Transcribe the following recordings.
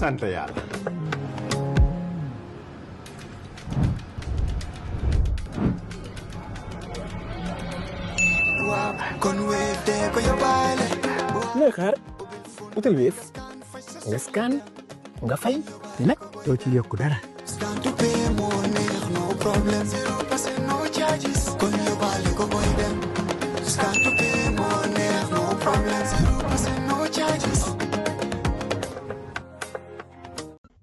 sant yàlla. looy xaar utal Wave nga scan nga fay te nag doo ci yokku dara.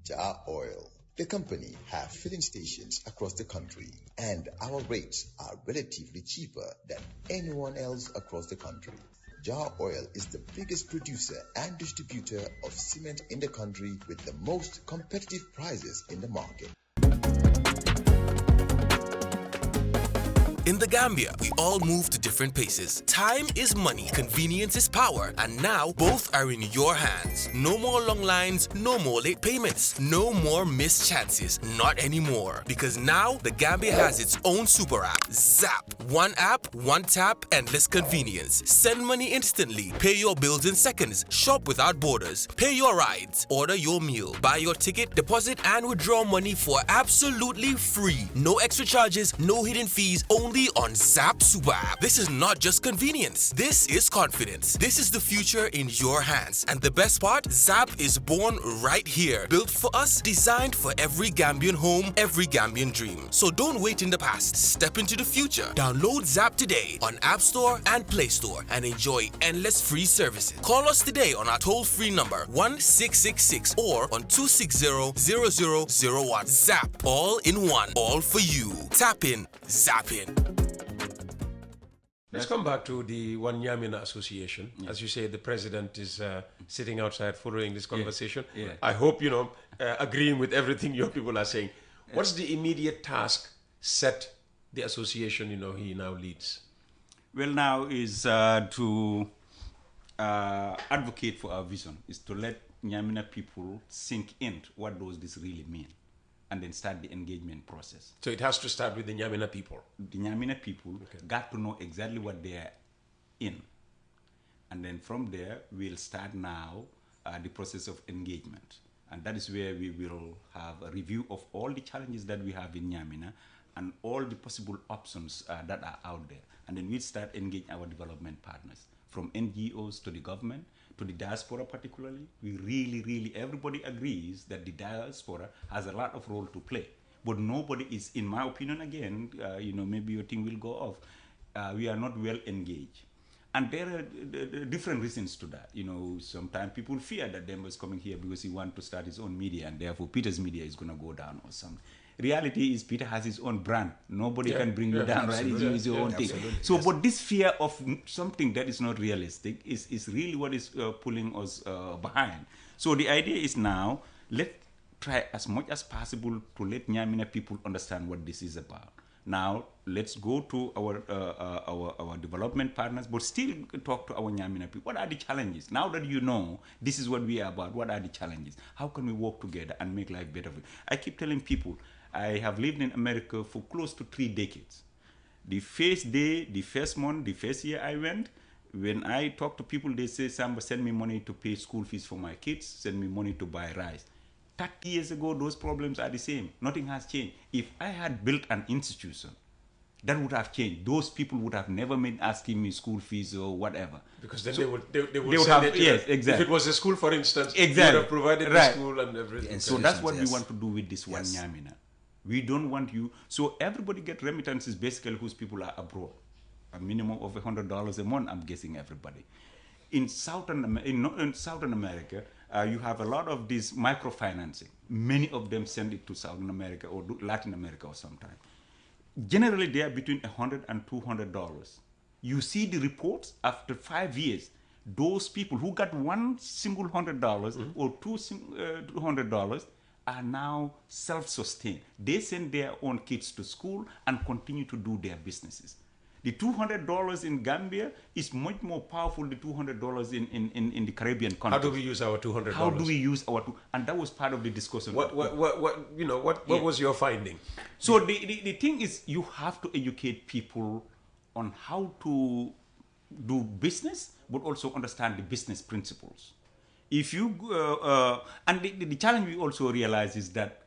Jar Oil, the company, have filling stations across the country, and our rates are relatively cheaper than anyone else across the country. Jar Oil is the biggest producer and distributor of cement in the country with the most competitive prices in the market. In the Gambia, we all move to different paces. Time is money, convenience is power, and now both are in your hands. No more long lines, no more late payments, no more missed chances. Not anymore. Because now the Gambia has its own super app, Zap. One app, one tap, endless convenience. Send money instantly, pay your bills in seconds, shop without borders, pay your rides, order your meal, buy your ticket, deposit and withdraw money for absolutely free. No extra charges, no hidden fees, only on Zap Super App. This is not just convenience. This is confidence. This is the future in your hands. And the best part, Zap is born right here. Built for us, designed for every Gambian home, every Gambian dream. So don't wait in the past. Step into the future. Download Zap today on App Store and Play Store and enjoy endless free services. Call us today on our toll-free number 1666 or on 260-0001. Zap, all in one, all for you. Tap in, zap in. Let's come back to the One Nyamina Association. Yeah. As you say, the president is sitting outside following this conversation. Yeah. Yeah. I hope, agreeing with everything your people are saying. What's the immediate task set the association, he now leads? Well, now is to advocate for our vision, is to let Nyamina people sink in what does this really mean, and then start the engagement process. So it has to start with the Nyamina people? The Nyamina people got to know exactly what they are in. And then from there, we'll start now the process of engagement. And that is where we will have a review of all the challenges that we have in Nyamina and all the possible options that are out there. And then we'll start engaging our development partners, from NGOs to the government, to the diaspora particularly. We really, everybody agrees that the diaspora has a lot of role to play. But nobody is, in my opinion, again, maybe your thing will go off, we are not well engaged. And there are different reasons to that. Sometimes people fear that Demba is coming here because he wants to start his own media, and therefore Peter's media is going to go down or something. Reality is Peter has his own brand. Nobody can bring you down, right? It's your own thing. So, but this fear of something that is not realistic is really what is pulling us behind. So the idea is now, let's try as much as possible to let Nyamina people understand what this is about. Now, let's go to our development partners, but still talk to our Nyamina people. What are the challenges? Now that you know this is what we are about, what are the challenges? How can we work together and make life better? I keep telling people, I have lived in America for close to 3 decades. The first day, the first month, the first year I went, when I talk to people, they say, Samba, send me money to pay school fees for my kids, send me money to buy rice. 30 years ago, those problems are the same. Nothing has changed. If I had built an institution, that would have changed. Those people would have never been asking me school fees or whatever. Because then they would send it to yes, exactly. If it was a school, for instance, exactly. you would have provided the school and everything. So that's what we want to do with this one Nyamina. We don't want you. So everybody get remittances basically whose people are abroad. A minimum of $100 a month, I'm guessing everybody. In Southern America, you have a lot of this microfinancing. Many of them send it to Southern America or Latin America or sometime. Generally, they are between $100 and $200. You see the reports after 5 years. Those people who got one single $100 or $200 are now self-sustained. They send their own kids to school and continue to do their businesses. The $200 in Gambia is much more powerful than the $200 in the Caribbean countries. How do we use our $200? How do we use our and that was part of the discussion. What was your finding? So the thing is, you have to educate people on how to do business, but also understand the business principles. If you and the challenge we also realize is that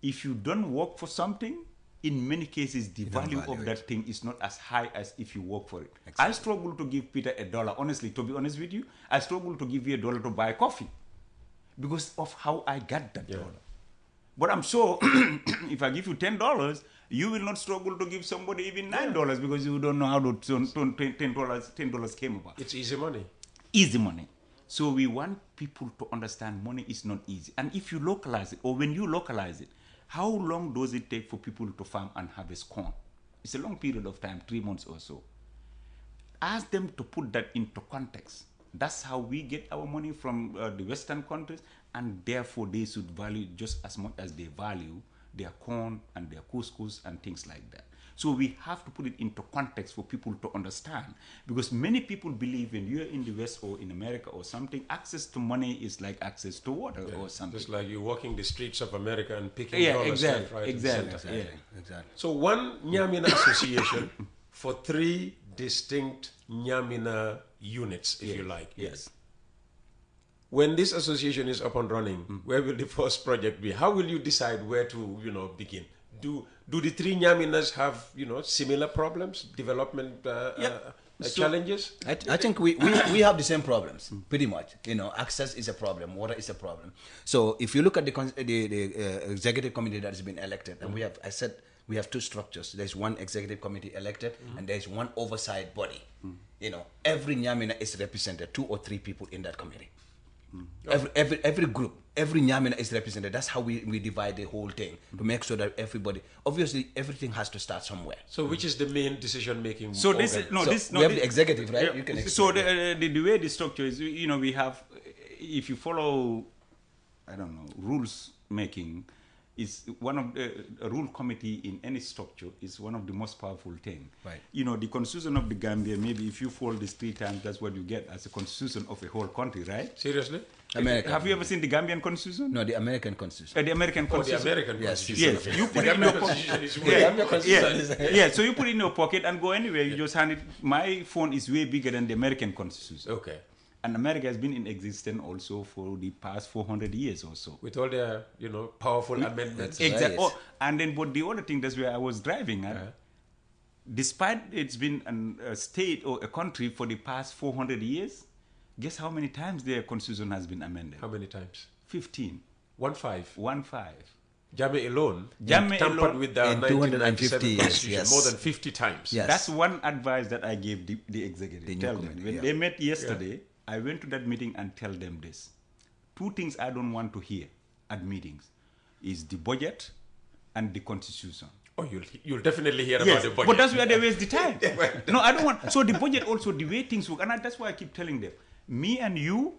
if you don't work for something, in many cases the value of that thing is not as high as if you work for it. Exactly. I struggle to give Peter $1. Honestly, to be honest with you, I struggle to give you $1 to buy coffee because of how I got that dollar. But I'm sure if I give you $10, you will not struggle to give somebody even $9 because you don't know how to $10 came about. It's easy money. Easy money. So we want people to understand money is not easy. And if you localize it, or when you localize it, how long does it take for people to farm and harvest corn? It's a long period of time, 3 months or so. Ask them to put that into context. That's how we get our money from the Western countries, and therefore they should value just as much as they value their corn and their couscous and things like that. So we have to put it into context for people to understand, because many people believe when you're in the West or in America or something, access to money is like access to water or something. Just like you're walking the streets of America and picking dollars left, right, exactly. So one Nyamina association for 3 distinct Nyamina units, if you like. Yes. When this association is up and running, where will the first project be? How will you decide where to, begin? Do the 3 Nyaminas have, similar problems, development challenges? I think we have the same problems, pretty much. Access is a problem, water is a problem. So if you look at the executive committee that has been elected, and we have 2 structures. There's one executive committee elected, and there's one oversight body. Every Nyamina is represented, 2 or 3 people in that committee. Every group, every Nyamina is represented. That's how we divide the whole thing, to make sure that everybody, obviously everything has to start somewhere. So which is the main decision making? So we have the executive, right? You can so the way the structure is, we have, if you follow, rules making, is one of a rule committee in any structure is one of the most powerful thing. Right. The constitution of the Gambia, maybe if you fold this 3 times, that's what you get as a constitution of a whole country, right? Seriously? American. Have you ever seen the Gambian constitution? No, the American constitution. The American constitution. The American constitution. Yes. You put it in your pocket. So you put it in your pocket and go anywhere. You just hand it. My phone is way bigger than the American constitution. Okay. And America has been in existence also for the past 400 years or so. With all their, powerful amendments. Exactly. Oh, and then, but the other thing, that's where I was driving at. Despite it's been a state or a country for the past 400 years, guess how many times their constitution has been amended? How many times? 15. 15. 15. Jammeh alone tampered with the 1950 constitution more than 50 times. Yes. That's one advice that I gave the executive. Tell them. When they met yesterday, I went to that meeting and tell them this. 2 things I don't want to hear at meetings is the budget and the constitution. Oh, you'll definitely hear about the budget. But that's where they waste the time. No, I don't want. So the budget also, the way things work, and that's why I keep telling them, me and you,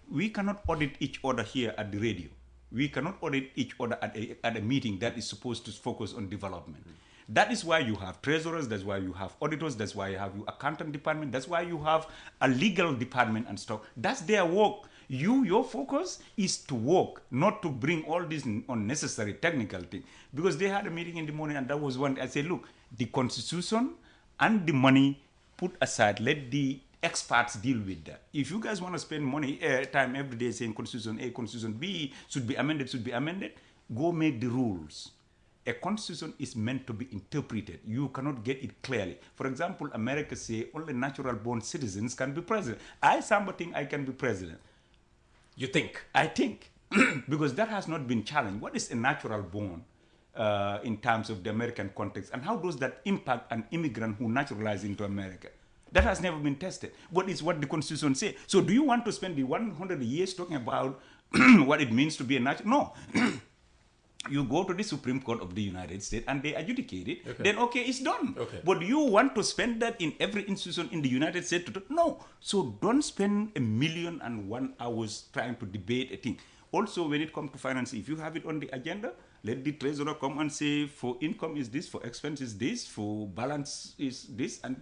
we cannot audit each other here at the radio. We cannot audit each other at a meeting that is supposed to focus on development. That is why you have treasurers, that's why you have auditors, that's why you have your accountant department, that's why you have a legal department and stuff. That's their work. Your focus is to work, not to bring all this unnecessary technical thing. Because they had a meeting in the morning and that was one, I said, look, the constitution and the money put aside, let the experts deal with that. If you guys want to spend time every day saying constitution A, constitution B should be amended, go make the rules. A constitution is meant to be interpreted. You cannot get it clearly. For example, America say only natural born citizens can be president. Samba think I can be president. You think? I think. Because that has not been challenged. What is a natural born in terms of the American context? And how does that impact an immigrant who naturalized into America? That has never been tested. But it's what the Constitution says. So do you want to spend the 100 years talking about what it means to be a natural? No. You go to the Supreme Court of the United States and they adjudicate it, then it's done. Okay. But you want to spend that in every institution in the United States? No. So don't spend 1,000,001 hours trying to debate a thing. also when it comes to finance, if you have it on the agenda, let the treasurer come and say, for income is this, for expense is this, for balance is this, and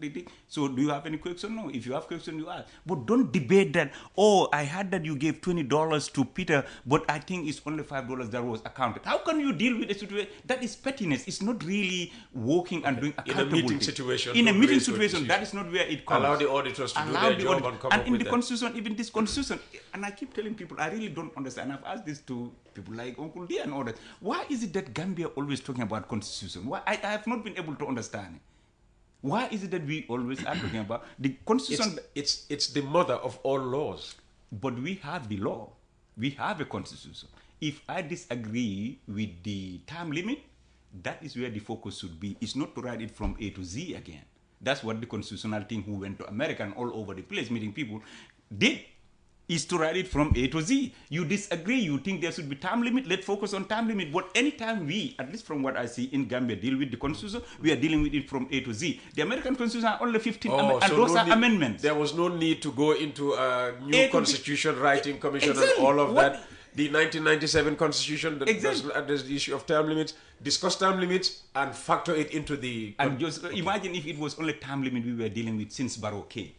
so do you have any question? No. If you have question, you ask. But don't debate that, oh, I heard that you gave $20 to Peter, but I think it's only $5 that was accounted. How can you deal with a situation? That is pettiness. It's not really working and doing accountability. In a meeting situation. In a meeting situation, that is not where it comes. Allow the auditors to do their job and come up in with the that. constitution, even this constitution, and I keep telling people, I really don't understand. I've asked this to people like Uncle D and others. Why is it that Gambia always talking about constitution? Why I have not been able to understand it. Why is it that we always are talking about the constitution? It's the mother of all laws. But we have the law. We have a constitution. If I disagree with the time limit, that is where the focus should be. It's not to write it from A to Z again. That's what the constitutional thing who went to America and all over the place meeting people did, is to write it from A to Z. You disagree, you think there should be time limit, let's focus on time limit. But anytime we, at least from what I see in Gambia, deal with the constitution, we are dealing with it from A to Z. The American constitution are only 15 and so those are amendments. There was no need to go into a new constitution writing commission and Exactly. all of that. The 1997 constitution that Exactly. doesn't address the issue of term limits, discuss term limits and factor it into the... And just imagine if it was only time limit we were dealing with since Barrow came.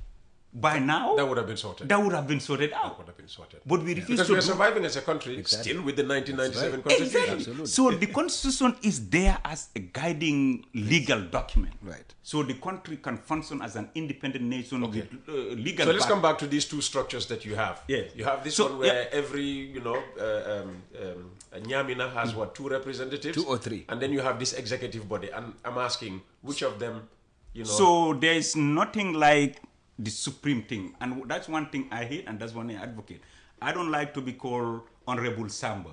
By now, that would have been sorted. That would have been sorted out. That would have been sorted. But we refuse because to we are surviving as a country still with the 1997 constitution. Exactly. So the constitution is there as a guiding legal document. Right. So the country can function as an independent nation with legal. So let's come back to these two structures that you have. Yeah. You have this one where every, Nyamina has two representatives? 2 or 3. And then you have this executive body. And I'm asking, which of them, So there is nothing like the supreme thing. And that's one thing I hate and that's one thing I advocate. I don't like to be called Honorable Samba.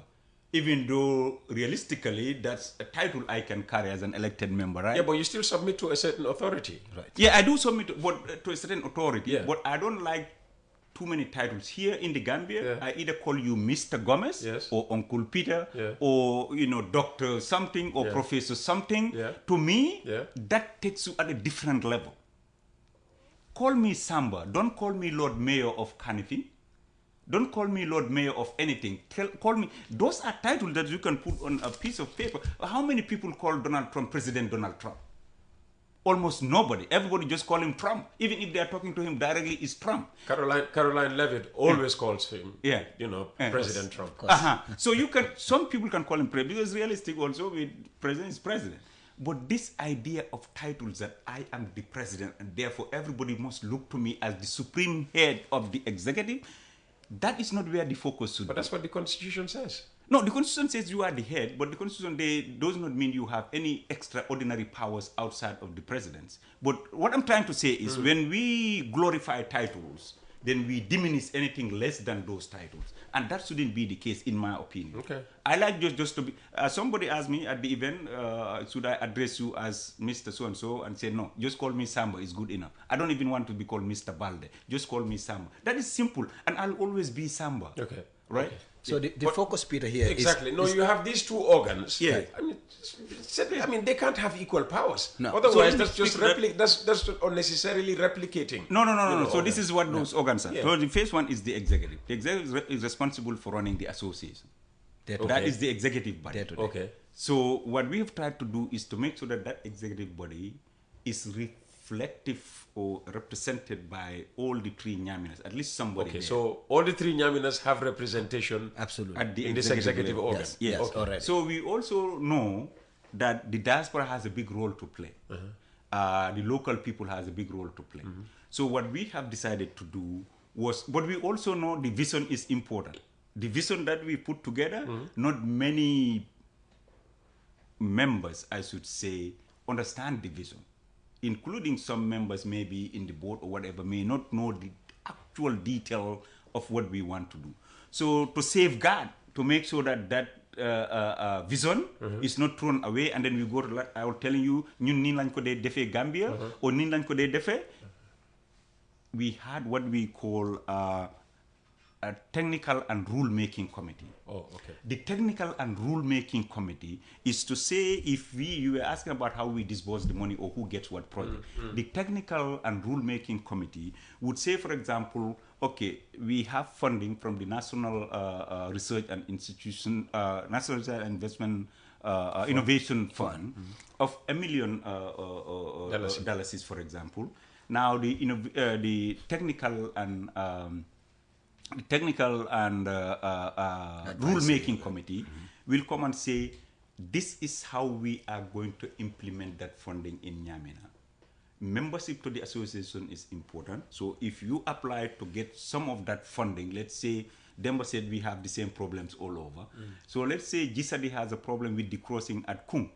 Even though realistically that's a title I can carry as an elected member, right? Yeah, but you still submit to a certain authority. Right. Yeah, I do submit to a certain authority, Yeah. but I don't like too many titles. Here in the Gambia, I either call you Mr. Gomez or Uncle Peter or, Dr. something or Professor something. Yeah. To me, Yeah. that takes you at a different level. Call me Samba. Don't call me Lord Mayor of Kanifing. Don't call me Lord Mayor of anything. Call me. Those are titles that you can put on a piece of paper. How many people call Donald Trump President Donald Trump? Almost nobody. Everybody just call him Trump. Even if they are talking to him directly, it's Trump. Caroline Levitt always calls him, President Trump. So some people can call him president because realistic also with president is president. But this idea of titles that I am the president and therefore everybody must look to me as the supreme head of the executive, that is not where the focus should be. But that's what the Constitution says. No, the Constitution says you are the head, but the Constitution does not mean you have any extraordinary powers outside of the presidents. But what I'm trying to say is when we glorify titles, then we diminish anything less than those titles. And that shouldn't be the case, in my opinion. Okay. I like just to be... somebody asked me at the event, should I address you as Mr. So-and-so? And said, no, just call me Samba, it's good enough. I don't even want to be called Mr. Baldeh. Just call me Samba. That is simple. And I'll always be Samba. Okay. Right? Okay. So the focus, Peter, here exactly. You have these two organs. Yeah. I mean, they can't have equal powers. No. Otherwise, So that's just unnecessarily replicating. No. So this is what those organs are. Yeah. So the first one is the executive. The executive is responsible for running the association. That is the executive body. Okay. So what we have tried to do is to make sure that that executive body is reflective or represented by all the 3 Nyaminas, at least somebody there. So all the 3 Nyaminas have representation absolutely in this executive organ. Yes. Okay. Already. So we also know that the diaspora has a big role to play. The local people has a big role to play. So what we have decided to do was, but we also know the vision is important. The vision that we put together, not many members, I should say, understand the vision, including some members maybe in the board or whatever may not know the actual detail of what we want to do. So to safeguard, to make sure that that vision is not thrown away, and then we go to, like I was telling you, ñun nii lañ ko dee defee Gambia or nii lañ ko dee defee. We had what we call a technical and rule-making committee. Oh, okay. The technical and rule-making committee is to say if you were asking about how we disburse the money or who gets what project. The technical and rule-making committee would say, for example, okay, we have funding from the National Research and Institution, National Research and Investment Innovation Fund of $1 million dollars, for example. Now the technical and rule-making committee will come and say, this is how we are going to implement that funding in Nyamina. Membership to the association is important. So if you apply to get some of that funding, let's say Demba said we have the same problems all over. So let's say Gisadi has a problem with the crossing at Kung,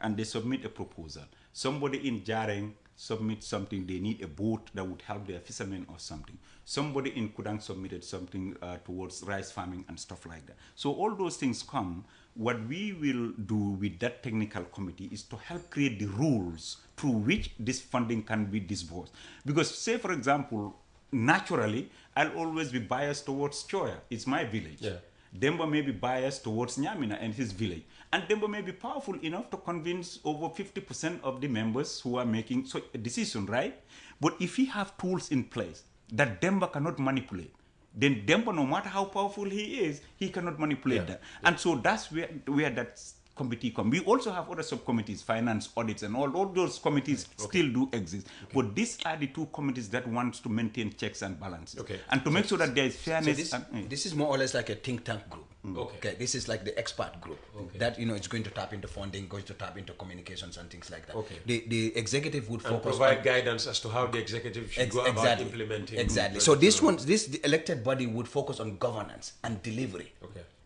and they submit a proposal. Somebody in Jareng submit something, they need a boat that would help their fishermen or something. Somebody in Kudang submitted something towards rice farming and stuff like that. So all those things come. What we will do with that technical committee is to help create the rules through which this funding can be disbursed. Because say, for example, naturally, I'll always be biased towards Choya. It's my village. Yeah. Demba may be biased towards Nyamina and his village. And Demba may be powerful enough to convince over 50% of the members who are making a decision, right? But if we have tools in place that Demba cannot manipulate, then Demba, no matter how powerful he is, he cannot manipulate that. Yeah. And so that's where that committee comes. We also have other subcommittees, finance, audits, and all those committees still do exist. But these are the two committees that want to maintain checks and balances. And to make sure that there is fairness. So this is more or less like a think tank group. Okay. This is like the expert group that is going to tap into funding, going to tap into communications and things like that. The executive would focus provide on guidance as to how the executive should go about implementing. Exactly. So the elected body would focus on governance and delivery.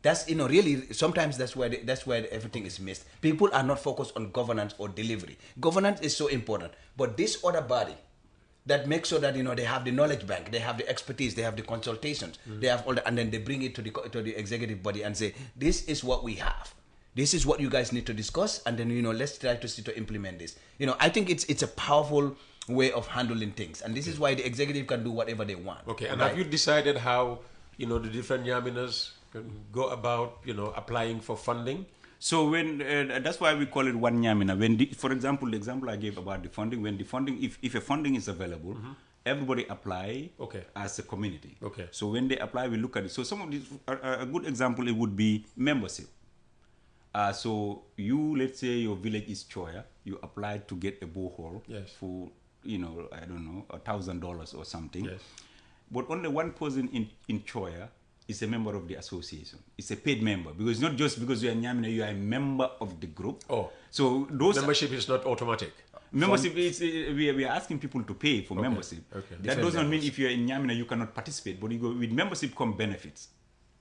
That's really sometimes that's where everything is missed. People are not focused on governance or delivery. Governance is so important, but this other body that makes sure that they have the knowledge bank, they have the expertise, they have the consultations, they have all that, and then they bring it to the executive body and say, this is what we have, this is what you guys need to discuss, and then let's try to see to implement this. I think it's a powerful way of handling things, and this is why the executive can do whatever they want. And have you decided how the different Nyaminas go about applying for funding? So when that's why we call it one Nyamina. When for example, the example I gave about the funding, when the funding, if a funding is available, everybody apply as a community. So when they apply, we look at it. So some of these, a good example, it would be membership. So let's say your village is Choya, you apply to get a borehole for I don't know, $1,000 or something. But only one person in Choya is a member of the association. It's a paid member, because it's not just because you are Nyamina, you are a member of the group. So those membership is not automatic. Membership is we are asking people to pay for membership. That does not mean if you are in Nyamina you cannot participate, but you go with membership come benefits,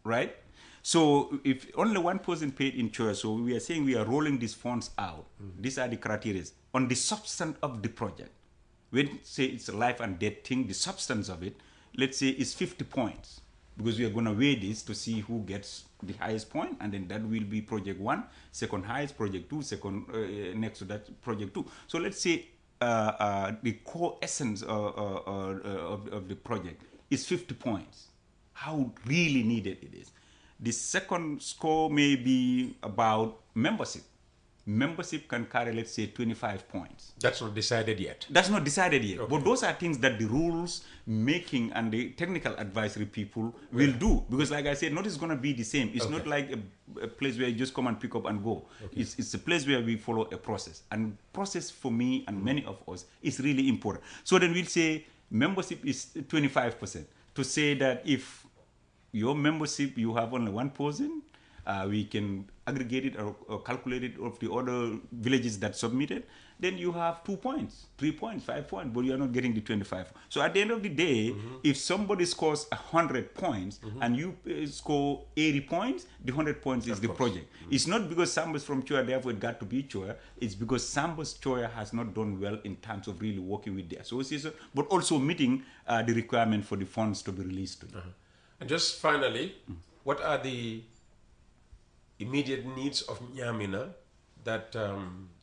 right? So if only one person paid in Choya, so we are saying we are rolling these funds out. These are the criteria on the substance of the project. When say it's a life and death thing, the substance of it, let's say is 50 points. Because we are going to weigh this to see who gets the highest point, and then that will be project 1, second highest, project 2, second next to that, project 2. So let's say the core essence of the project is 50 points. How really needed it is. The second score may be about membership. Membership can carry, let's say, 25 points. That's not decided yet. That's not decided yet. But those are things that the rules making and the technical advisory people will do. Because like I said, not it's going to be the same. It's not like a place where you just come and pick up and go. It's a place where we follow a process. And process for me and many of us is really important. So then we'll say membership is 25%. To say that if your membership, you have only one person, we can aggregate it or calculate it of the other villages that submitted, then you have 2 points, 3 points, 5 points, but you are not getting the 25. So at the end of the day, if somebody scores 100 points and you score 80 points, the 100 points is the project. It's not because Samba's from Choya, therefore it got to be Choya. It's because Samba's Choya has not done well in terms of really working with the association, but also meeting the requirement for the funds to be released to them. And just finally, what are the immediate needs of Nyamina that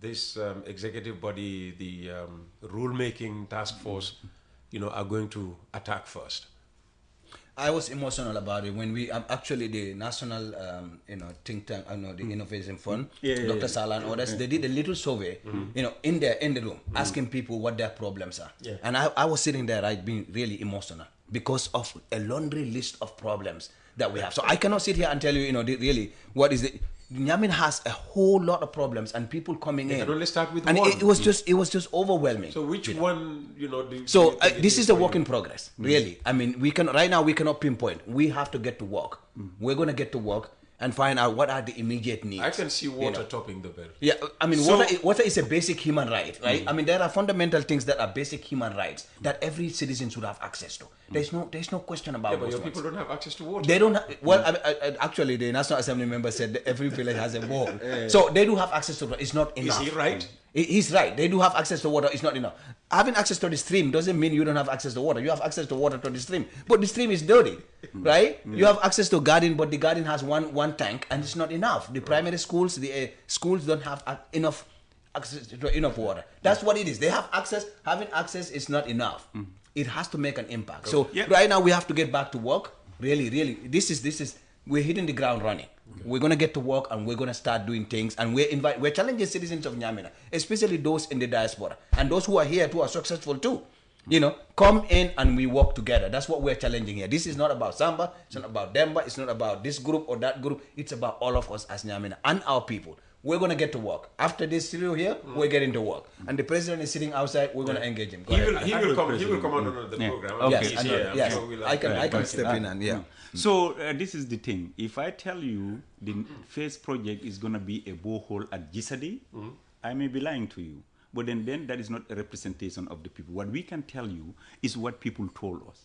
this executive body, the rule-making task force, are going to attack first? I was emotional about it when we actually the national think tank, the Innovation Fund, Dr. Sala and others, they did a little survey, in the room, asking people what their problems are. Yeah. And I was sitting there, right, being really emotional because of a laundry list of problems that we have. So I cannot sit here and tell you, really what is it. Nyamina has a whole lot of problems and people coming in. Can only start with and one. It was just overwhelming. So which one, this is a work in progress, really. I mean, we cannot pinpoint. We have to get to work. We're going to get to work and find out what are the immediate needs. I can see water topping the bill. Yeah, I mean, water is a basic human right, right? I mean, there are fundamental things that are basic human rights that every citizen should have access to. There's no question about. Yeah, but your people don't have access to water. They don't. Actually, the National Assembly member said that every village has a well, so they do have access to water. It's not enough. Is he right? He's right. They do have access to water. It's not enough. Having access to the stream doesn't mean you don't have access to water. You have access to water to the stream, but the stream is dirty, right? You have access to garden, but the garden has one tank, and it's not enough. The primary schools, the schools don't have enough access to enough water. That's what it is. They have access. Having access is not enough. It has to make an impact. So right now we have to get back to work. Really, this is we're hitting the ground running. We're gonna get to work and we're gonna start doing things, and we're challenging citizens of Nyamina, especially those in the diaspora and those who are here too are successful too. Come in and we work together. That's what we're challenging here. This is not about Samba, it's not about Demba, it's not about this group or that group. It's about all of us as Nyamina and our people. We're going to get to work. After this studio here, we're getting to work. And the president is sitting outside, we're going to engage him. He will come on the program. Okay. Yes. I can step in and So this is the thing. If I tell you the phase project is going to be a borehole at Gisadi, I may be lying to you. But then that is not a representation of the people. What we can tell you is what people told us.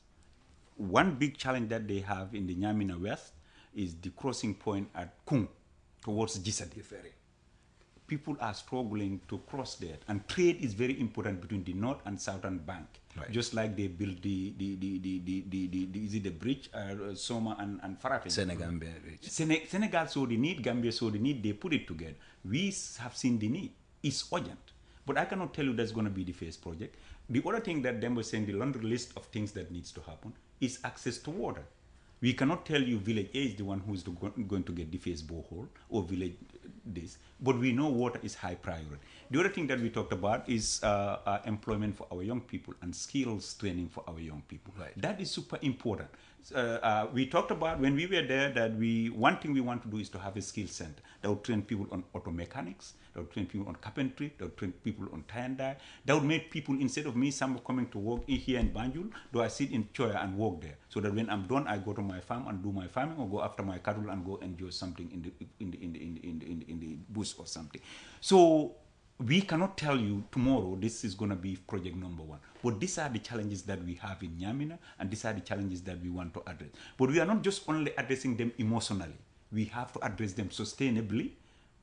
One big challenge that they have in the Nyamina West is the crossing point at Kung towards Gisadi Ferry. People are struggling to cross there, and trade is very important between the north and southern bank. Right. Just like they built the bridge, Soma and Farafin. Senegambia bridge. Senegal saw the need, Gambia saw the need, they put it together. We have seen the need. It's urgent. But I cannot tell you that's going to be the phase project. The other thing that Demba was saying, the laundry list of things that needs to happen, is access to water. We cannot tell you village A is the one who is going to get the phase borehole or village this, but we know water is high priority. The other thing that we talked about is employment for our young people and skills training for our young people. Right. That is super important. We talked about when we were there that one thing we want to do is to have a skill center that would train people on auto mechanics, that would train people on carpentry, that would train people on tie and dye, that would make people, instead of me, Samba, coming to work here in Banjul, do I sit in Choya and work there, so that when I'm done, I go to my farm and do my farming, or go after my cattle and go enjoy something in the bush or something. So we cannot tell you tomorrow this is going to be project number one. But these are the challenges that we have in Nyamina, and these are the challenges that we want to address. But we are not just only addressing them emotionally. We have to address them sustainably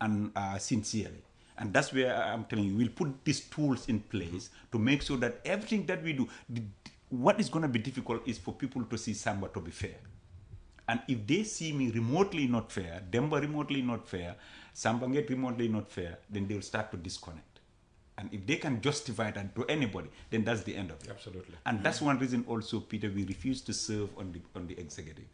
and sincerely. And that's where I'm telling you, we'll put these tools in place to make sure that everything that we do, what is going to be difficult is for people to see Samba to be fair. And if they see me remotely not fair, Demba remotely not fair, Sambanget remotely not fair, then they will start to disconnect. And if they can justify that to anybody, then that's the end of it. Absolutely. And that's one reason also, Peter, we refuse to serve on the executive.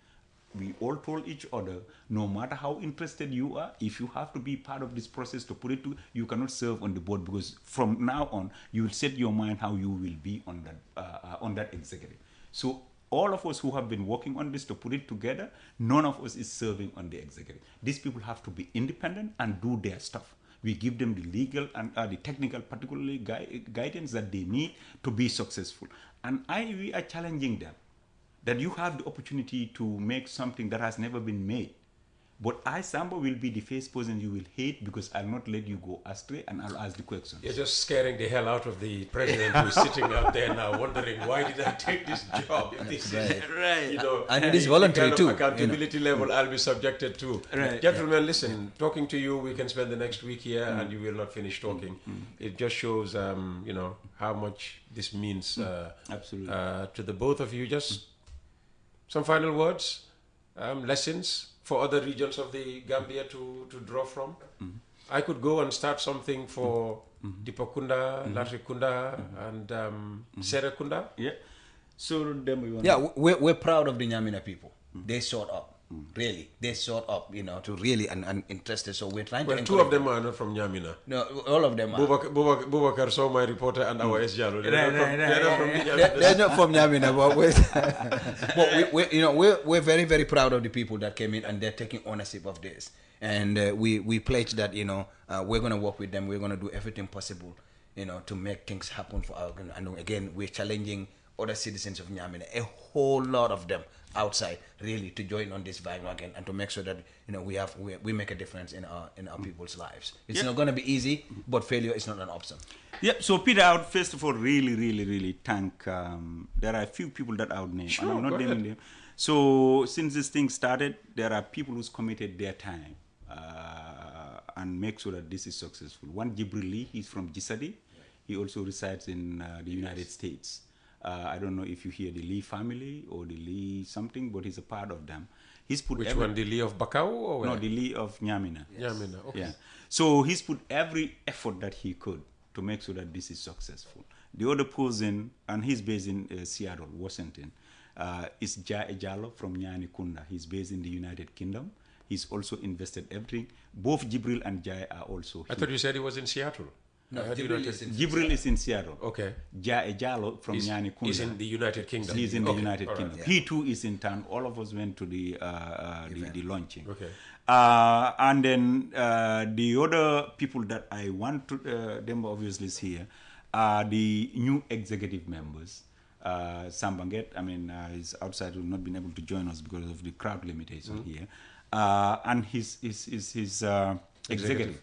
We all told each other, no matter how interested you are, if you have to be part of this process to put it to, you cannot serve on the board, because from now on, you will set your mind how you will be on that executive. So all of us who have been working on this to put it together, none of us is serving on the executive. These people have to be independent and do their stuff. We give them the legal and the technical, particularly guidance that they need to be successful. And we are challenging them that you have the opportunity to make something that has never been made. But I, Samba, will be the first person you will hate, because I'll not let you go astray, and I'll ask the questions. You're just scaring the hell out of the president who's sitting out there now wondering, why did I take this job? If this is, right. And it is voluntary too. Accountability level I'll be subjected to. Right. Gentlemen, listen, talking to you, we can spend the next week here and you will not finish talking. It just shows, how much this means Absolutely. To the both of you. Just some final words, lessons for other regions of the Gambia to draw from. I could go and start something for Dipakunda, Latrikunda, and Serekunda. Yeah. So Demba, you want Yeah, we're proud of the Nyamina people. They sort up. Really, they sort up, to really and interested. So we're trying to. Well, two of them are not from Nyamina. No, all of them are. Bubakar saw my reporter and our SJalo. They're not from Nyamina, but we're very, very proud of the people that came in and they're taking ownership of this. And we pledge that, we're going to work with them. We're going to do everything possible, to make things happen for our. And again, we're challenging other citizens of Nyamina, a whole lot of them outside, really, to join on this bandwagon and to make sure that we make a difference in our people's lives. It's not going to be easy, but failure is not an option. Yeah. So Peter, I would first of all really thank. There are a few people that I would name. Sure, and I'm not go naming them. So since this thing started, there are people who's committed their time and make sure that this is successful. One, Jibril Lee, he's from Gisadi. He also resides in the United States. I don't know if you hear the Lee family or the Lee something, but he's a part of them. He's put Which one, the Lee of Bakau or where? No, the Lee of Nyamina. Yes. Nyamina, okay. Yeah. So he's put every effort that he could to make sure that this is successful. The other person, and he's based in Seattle, Washington, is Jai Ejalo from Nyani Kunda. He's based in the United Kingdom. He's also invested everything. Both Jibril and Jai are also I thought you said he was in Seattle. No, Jibril is in Seattle. Okay. Jai Ejalo from Nyani Kunda. He's in the United Kingdom. He's in the United All Kingdom. Right. He too is in town. All of us went to the launching. Okay. And then the other people that I want to, Demba obviously is here, are the new executive members. Samba, is outside, will not been able to join us because of the crowd limitation here. And his executive.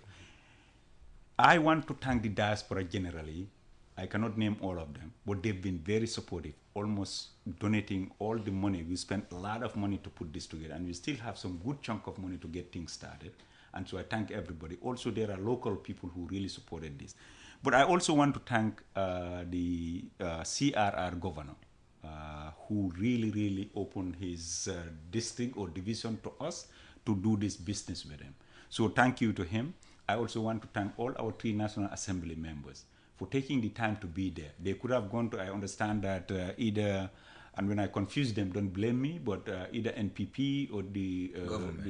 I want to thank the diaspora generally. I cannot name all of them, but they've been very supportive, almost donating all the money. We spent a lot of money to put this together, and we still have some good chunk of money to get things started. And so I thank everybody. Also, there are local people who really supported this. But I also want to thank the CRR governor, who really opened his district or division to us to do this business with him. So thank you to him. I also want to thank all our 3 National Assembly members for taking the time to be there. They could have gone to, I understand that either, and when I confuse them, don't blame me, but either NPP or the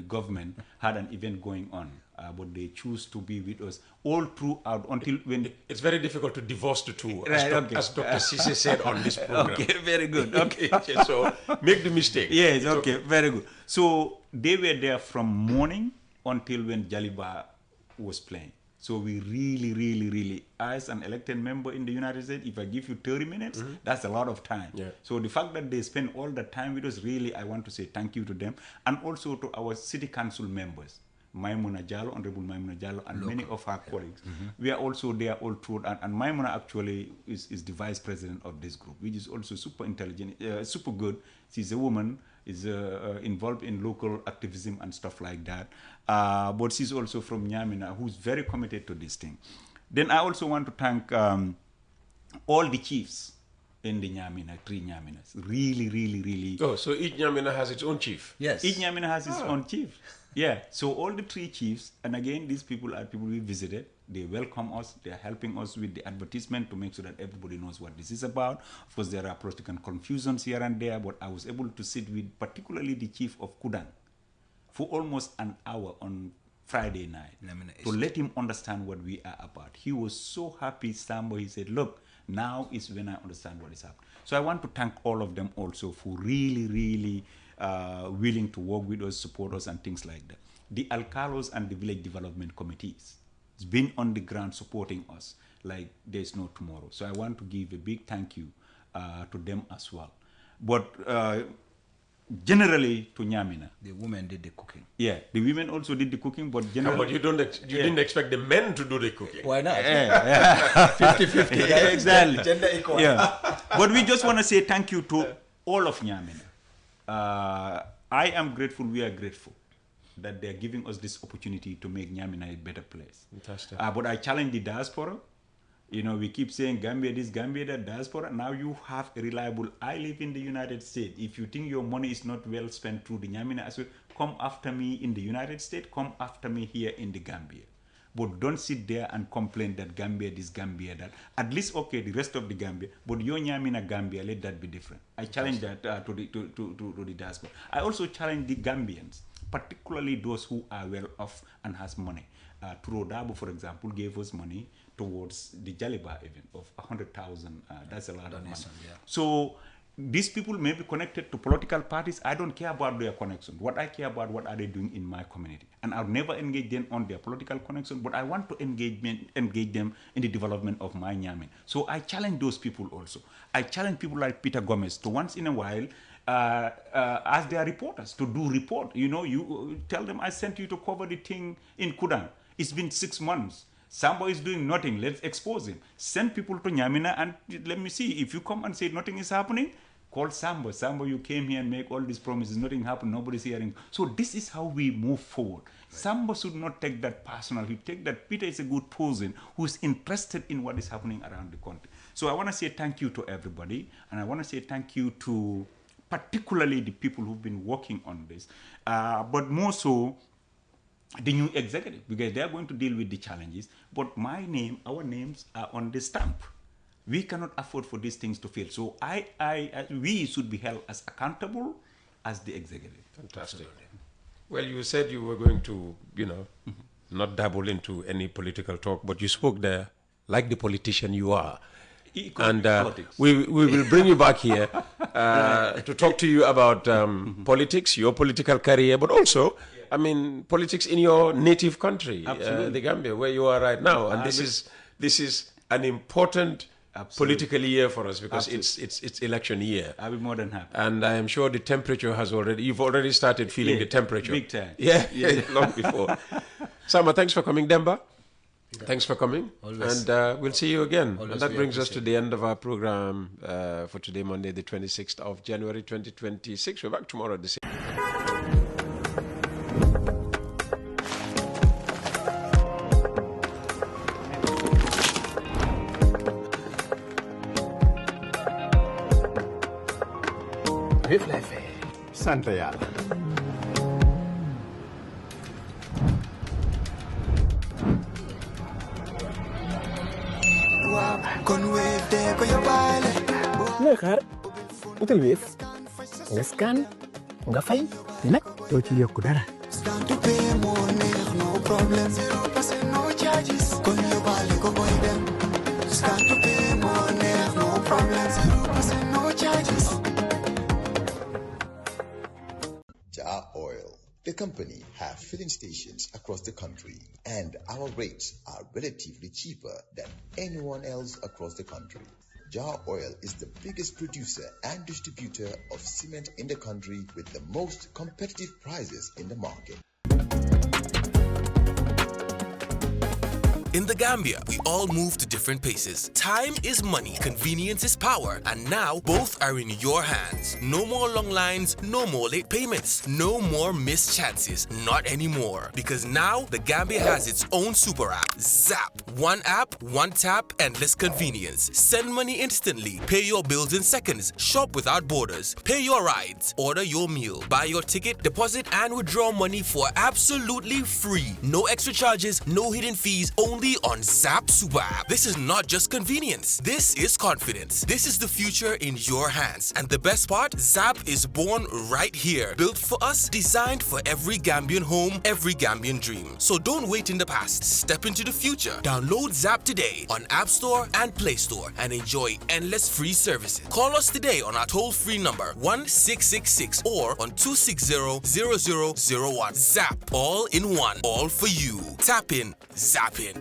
government had an event going on. But they choose to be with us all throughout until when... It's very difficult to divorce the two, Right, as Dr. Sise said on this program. Okay, very good. Okay. So make the mistake. Yes, okay, very good. So they were there from morning until when Jaliba was playing. So we really, as an elected member in the United States, if I give you 30 minutes, that's a lot of time. Yeah. So the fact that they spend all that time with us, really, I want to say thank you to them. And also to our city council members, Maimuna Jallo, Honorable Maimuna Jallo, and many of our colleagues. We are also there all through, and Maimuna actually is the vice president of this group, which is also super intelligent, super good. She's a woman, is involved in local activism and stuff like that. But she's also from Nyamina, who's very committed to this thing. Then I also want to thank all the chiefs in the Nyamina, 3 Nyaminas. Really. Oh, so each Nyamina has its own chief? Yes. Each Nyamina has its own chief. Yeah, so all the 3 chiefs, and again, these people are people we visited. They welcome us. They are helping us with the advertisement to make sure that everybody knows what this is about. Of course, there are political confusions here and there, but I was able to sit with particularly the chief of Kudang for almost an hour on Friday night to let him understand what we are about. He was so happy, Samba. He said, look, now is when I understand what is happening. So I want to thank all of them also for really willing to work with us, support us, and things like that. The Alcalos and the village development committees, it's been on the ground supporting us like there's no tomorrow. So I want to give a big thank you to them as well. But generally to Nyamina. The women did the cooking. Yeah, the women also did the cooking, but generally... No, but you didn't expect the men to do the cooking. Why not? 50-50. Yeah, exactly. Gender equal. Yeah. But we just want to say thank you to all of Nyamina. I am grateful, we are grateful that they're giving us this opportunity to make Nyamina a better place. Fantastic. But I challenge the diaspora. You know, we keep saying Gambia this, Gambia that, diaspora. Now you have a reliable, I live in the United States. If you think your money is not well spent through the Nyamina as well, come after me in the United States, come after me here in the Gambia. but don't sit there and complain that Gambia this, Gambia that. At least, okay, the rest of the Gambia, but your Nyamina Gambia, let that be different. I challenge that to the diaspora. I also challenge the Gambians, particularly those who are well off and has money. Turodabo, for example, gave us money towards the Jaliba event of 100,000. That's a lot of money. Yeah. So these people may be connected to political parties. I don't care about their connection. What I care about, what are they doing in my community? And I'll never engage them on their political connection, but I want to engage them in the development of my Nyamina. So I challenge those people also. I challenge people like Peter Gomez to once in a while ask their reporters to do report. You know, you tell them, I sent you to cover the thing in Kudang. It's been 6 months. Samba is doing nothing. Let's expose him. Send people to Nyamina and let me see. If you come and say nothing is happening, call Samba. Samba, you came here and make all these promises. Nothing happened. Nobody's hearing. So this is how we move forward. Right. Samba should not take that personal. He take that Peter is a good person who is interested in what is happening around the country. So I want to say thank you to everybody. And I want to say thank you to particularly the people who've been working on this. But more so, the new executive, because they are going to deal with the challenges. But my name, our names are on the stamp. We cannot afford for these things to fail. So we should be held as accountable as the executive. Fantastic. Absolutely. Well, you said you were going to, not dabble into any political talk, but you spoke there like the politician you are. And we will bring you back here to talk to you about politics, your political career, but also, I mean, politics in your native country, the Gambia, where you are right now. And this is an important political year for us because it's election year. I'll be more than happy. And I am sure the temperature you've already started feeling the temperature. Big time. Yeah, long before. Samba, thanks for coming. Demba, thanks for coming. Always. And we'll see you again. Always. And that brings us to the end of our program for today, Monday, the 26th of January, 2026. We're back tomorrow at the same time. Sant yàlla. looy xaar utal Wave nga scan nga fay te nag doo ci yokku dara. Oil. The company have filling stations across the country, and our rates are relatively cheaper than anyone else across the country. Jar Oil is the biggest producer and distributor of cement in the country with the most competitive prices in the market. In the Gambia, we all move to different paces. Time is money, convenience is power, and now both are in your hands. No more long lines, no more late payments, no more missed chances, not anymore. Because now the Gambia has its own super app, Zap. One app, one tap, endless convenience. Send money instantly, pay your bills in seconds, shop without borders, pay your rides, order your meal, buy your ticket, deposit and withdraw money for absolutely free. No extra charges, no hidden fees, only on Zap Super App. This is not just convenience. This is confidence. This is the future in your hands. And the best part, Zap is born right here. Built for us, designed for every Gambian home, every Gambian dream. So don't wait in the past. Step into the future. Download Zap today on App Store and Play Store and enjoy endless free services. Call us today on our toll-free number 1666 or on 260-0001. Zap. All in one. All for you. Tap in. Zap in.